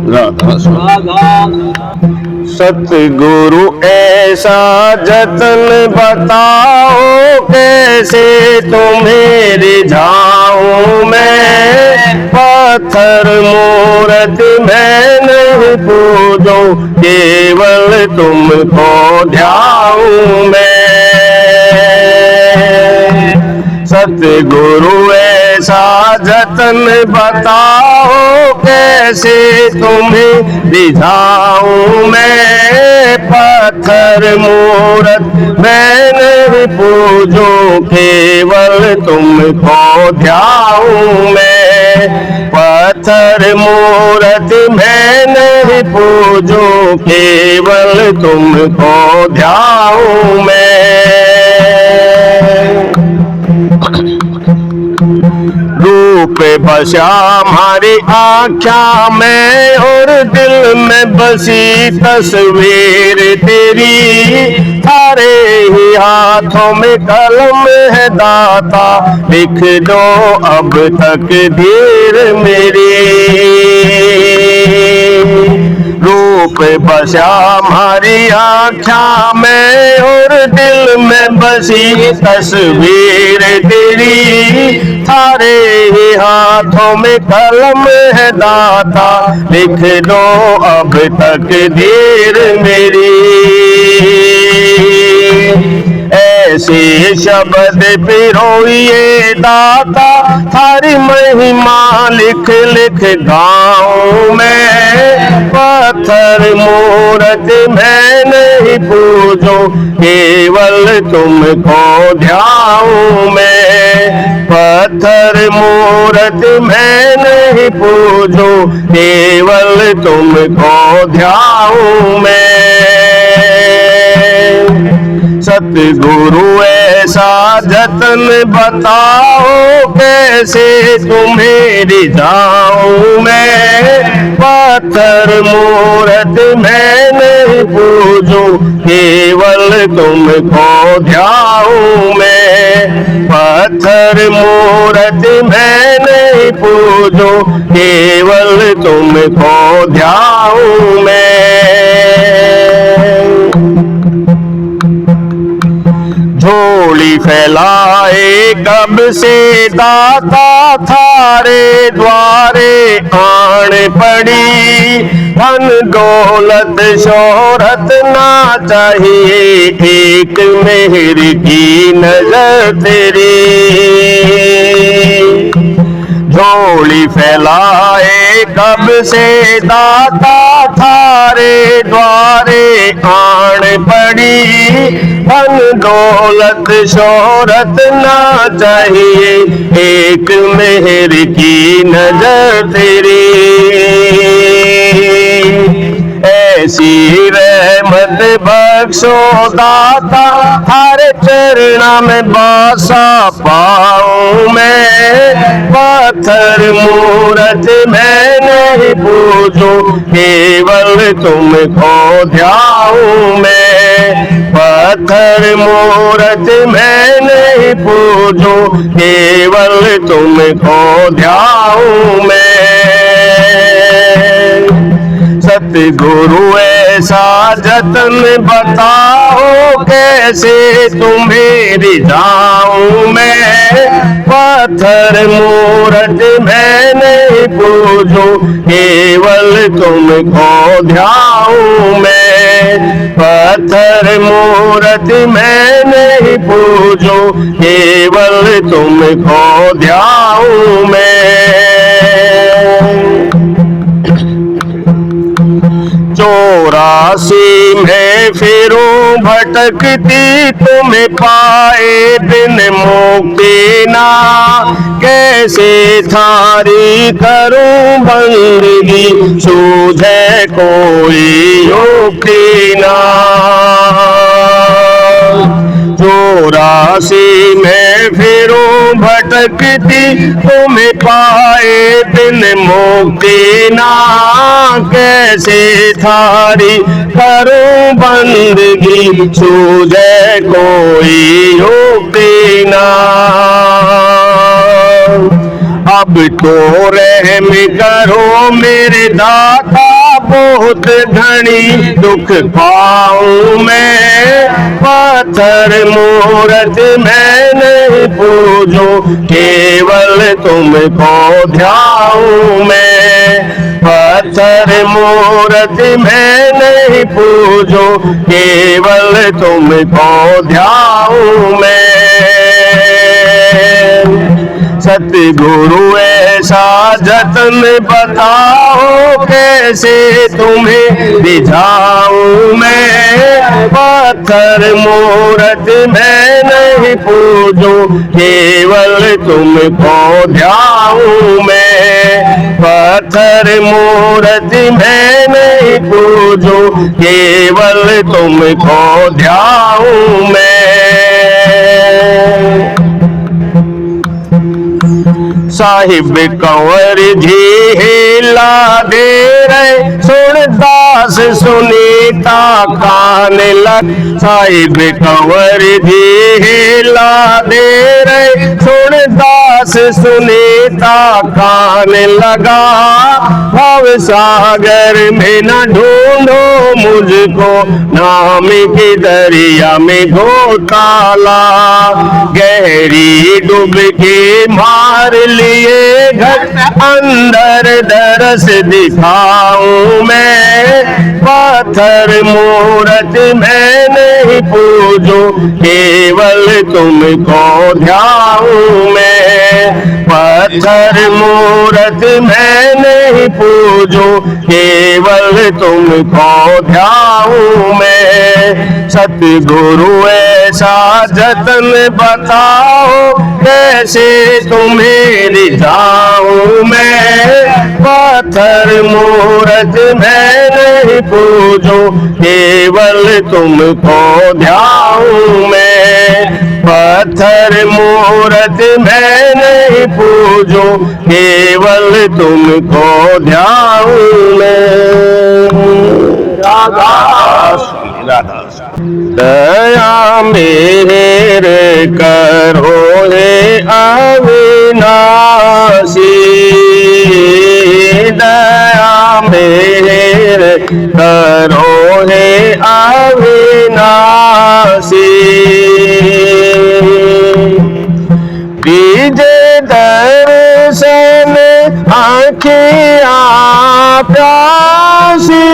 राधा सतगुरु ऐसा जतन बताओ, कैसे तुम्हें रिझाऊं मैं। पत्थर मूर्ति मैं नहीं पूजूं, केवल तुमको ध्याऊं मैं। सतगुरु ऐसा जतन बताओ, कैसे तुम्हें रिझाऊं मैं। पत्थर मूरत मैं नहीं पूजूं, केवल तुमको ध्याऊं मैं। पत्थर मूरत मैं नहीं पूजूं, केवल तुमको ध्याऊं मैं। रूप बसा हमारी आँखों में और दिल में बसी तस्वीर तेरी। थारे ही हाथों में कलम है दाता, लिख दो अब तकदीर मेरी। रूप बसा हमारी आँखों में और दिल में बसी तस्वीर तेरी। थारे ही हाथों में कलम है दाता, लिख दो अब तकदीर मेरी। ऐसे शब्द पिरोइए दाता, थारी महिमा लिख लिख गाऊं मैं। पत्थर मूरत मैं नहीं पूजूं, केवल तुमको ध्याऊं मैं। पत्थर मूरत मैं नहीं पूजूं, केवल तुमको ध्याऊं मैं। सतगुरु ऐसा जतन बताओ, कैसे तुम्हें रिझाऊं मैं। पत्थर मूरत मैं नहीं पूजूं, केवल तुमको ध्याऊं मैं। पत्थर मूरत मैं नहीं पूजूं, केवल तुमको ध्याऊं मैं। झोली फैलाए कब से दाता, थारे द्वारे आन पड़ी। धन दौलत शोहरत ना चाहिए, एक मेहर की नजर तेरी। झोली फैलाए कब से दाता, थारे द्वारे आन पड़ी। धन दौलत शोहरत ना चाहिए, एक मेहर की नजर तेरी। ऐसी रहमत बख्शो दाता, हर चरणा में बासा पाऊं मैं। पत्थर मूरत मैं नहीं पूजूं, केवल तुमको ध्याऊं मैं। पत्थर मूरत मैं नहीं पूजूं, केवल तुमको ध्याऊं मैं। सतगुरु ऐसा जतन बताओ, कैसे तुम्हें रिझाऊं मैं। पत्थर मूरत मैं नहीं पूजूं, केवल तुमको ध्याऊं मैं। पत्थर मूरत मैं नहीं पूजूं, केवल तुमको ध्याऊं मैं। चौरासी में फिरूं भटकती, तुम्हें पाए बिन मुक्ति ना। कैसे थारी करूं बंदगी, सूझे कोई युक्ति ना। चौरासी में फिरूं भटकती, तुम्हें पाए बिन मुक्ति ना। कैसे थारी करूं बंदगी, सूझे कोई युक्ति ना। अब तो रहम करो मेरे दाता, बहुत घनी दुख पाऊं मैं। पत्थर मूरत मैं नहीं पूजूं, केवल तुमको ध्याऊं मैं। पत्थर मूरत मैं नहीं पूजूं, केवल तुमको ध्याऊं मैं। सतगुरु ऐसा जतन बताओ, कैसे तुम्हें रिझाऊं मैं। पत्थर मूरत मैं नहीं पूजूं, केवल तुमको ध्याऊं मैं। पत्थर मूरत मैं नहीं पूजूं, केवल तुमको ध्याऊं मैं। साहिब कंवर जी हिला दे रहे, सुन दास सुनीता कान लग। साहिब कंवर जी हिला दे रहे, सुन दास सुनीता कान लगा। भव सागर में न ढूंढो मुझको, नाम की दरिया में घोटाला। गहरी डुबकी मार लिए घट, अंदर दरस दिखाऊं मैं। पत्थर मूरत मैं नहीं पूजूं, केवल तुमको ध्याऊं मैं। पत्थर मूरत मैं नहीं पूजूं, केवल तुमको ध्याऊं मैं। सतगुरु ऐसा जतन बताओ, कैसे तुम्हें रिझाऊं मैं। पत्थर मूरत मैं नहीं पूजूं, केवल तुमको ध्याऊं मैं। पत्थर मूरत मैं नहीं पूजूं, केवल तुमको ध्याऊं मैं। राधा राधा। दया मेर करो हे अविनाशी, दया मेर करो हे अविनाशी। बीजे दर्शन आँखियाँ प्यासी,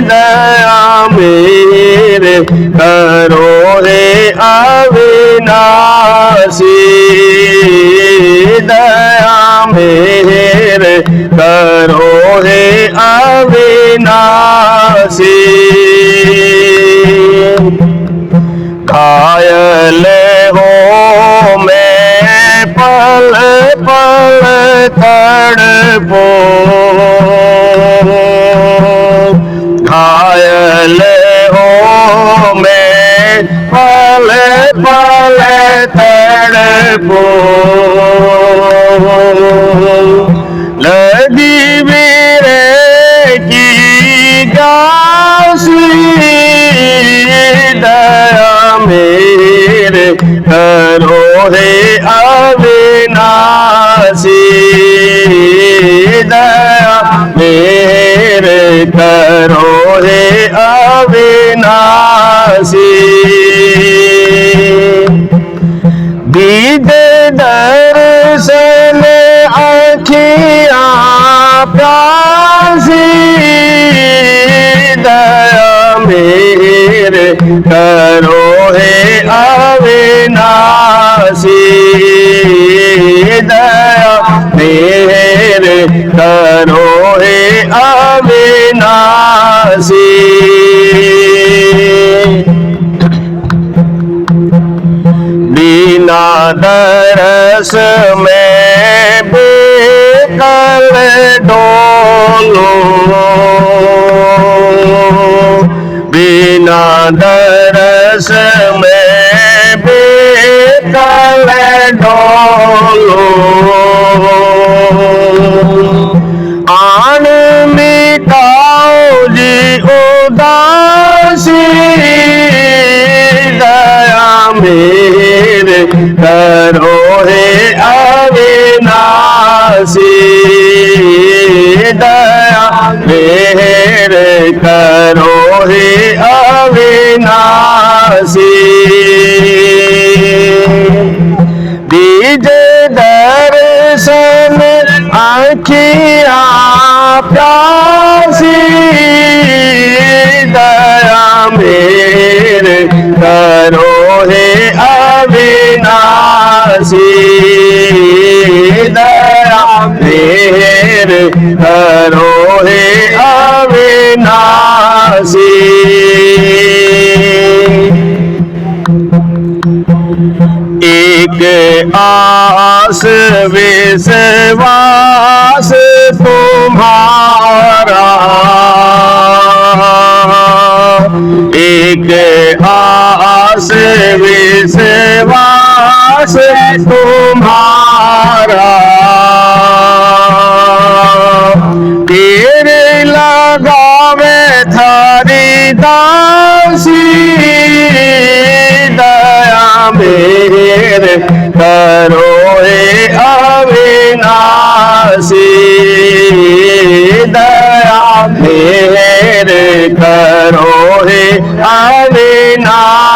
दया मेरे करो हे अविनाशी। दया मेरे करो हे अविनाशी। घायल हो मैं पल पल तड़पो, घायल हो मैं पल पल तड़पो। लगी वीरे की गासी, दया मेरे करो हे अविनाशी। दया मेरे करो हे अविनाशी। दीदे दर्शन आँखियाँ प्यासी, दया मेरे करो हे अविनाशी। दया मेरे करो हे अविनाशी। बिना दरस में बेकल डोलो, बिना दरस में बेकल डोलो। आन मिटाओ जी उदासी, दया मेरे करो हे अविनाशी। दया मेहर करो हे अविनाशी। दीजे दर्शन आँखियाँ प्यासी, दया मेहर करो हे अविनाशी। दया मेहर करो हे अविनाशी। एक आस विश्वास तुम्हारा, एक आस विश्वास तुम्हारा। तेरे लगावे थारी दासी, दया मेहर करो हे अविनाशी। दया मेहर करो हे अविनाशी।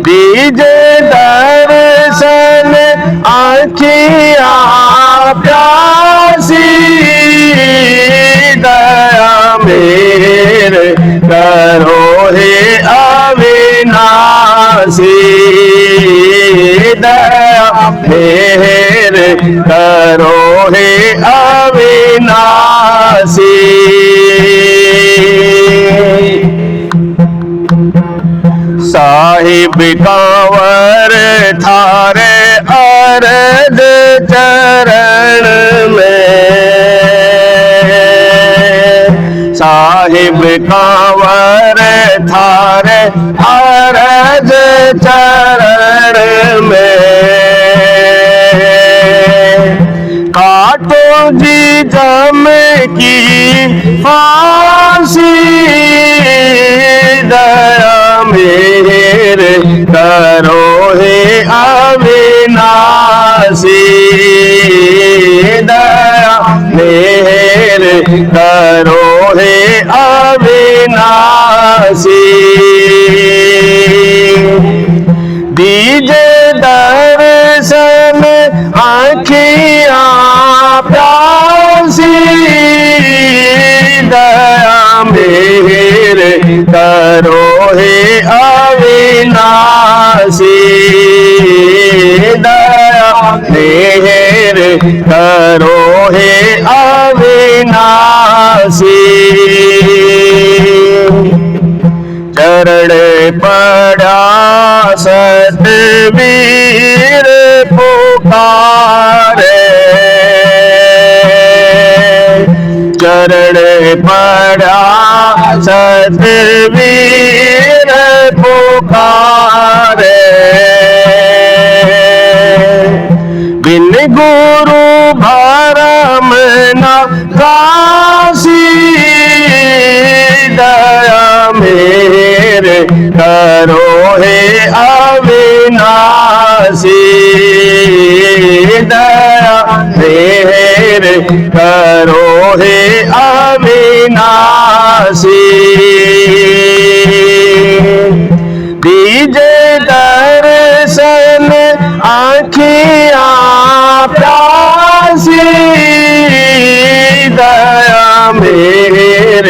दीजे दर्शन आँखियाँ प्यासी, दया मेहर करो हे अविनाशी। दया मेहर करो हे अविनाशी। साहिब कांवर थारे अरज चरण में, साहिब कांवर थारे अरज चरण में। काटो जी जम की फांसी, दया मेहर करो हे अविनाशी। दया मेहर करो हे अविनाशी। दीजे दर्शन आँखियाँ प्यासी, दया मेहर करो हे अविनाशी। दया मेहर करो हे अविनाशी। चरण पड़ा सतवीर पुकारे, चरण पड़ा सतवीर पुकारे। बिन गुरु भरम न काशी, दया मेहर करो हे अविनाशी। दया मेहर करो हे अविनाशी। दीजे दर्शन आँखियाँ प्यासी, दया मेहर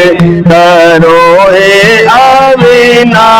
करो हे अविनाशी।